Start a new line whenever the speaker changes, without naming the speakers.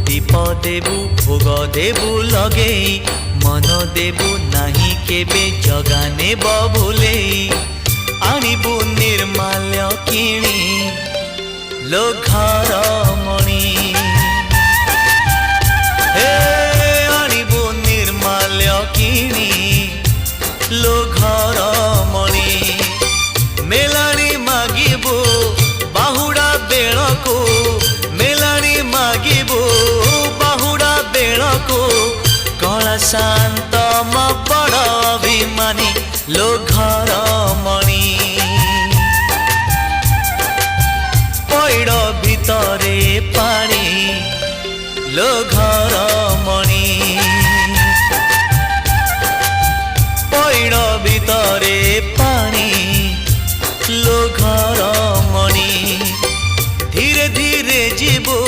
दीप देबु भोग देबु लगे मन देबु नाही केबे जगाने भूले आणिबु निर्माल्य किणी लो घर मणि हे आणिबु निर्माल्य किणी लो घर मणि मेलाणी मागिबु बाहुड़ा बेलको मेलाणी मागिबु बाहुड़ा बेलको कला शांत म बड़ अभिमानी लो घर मणि पैड़ भितरे पानी लो घर मणि पैड़ भितरे पानी लो घर मणि धीरे धीरे जीवो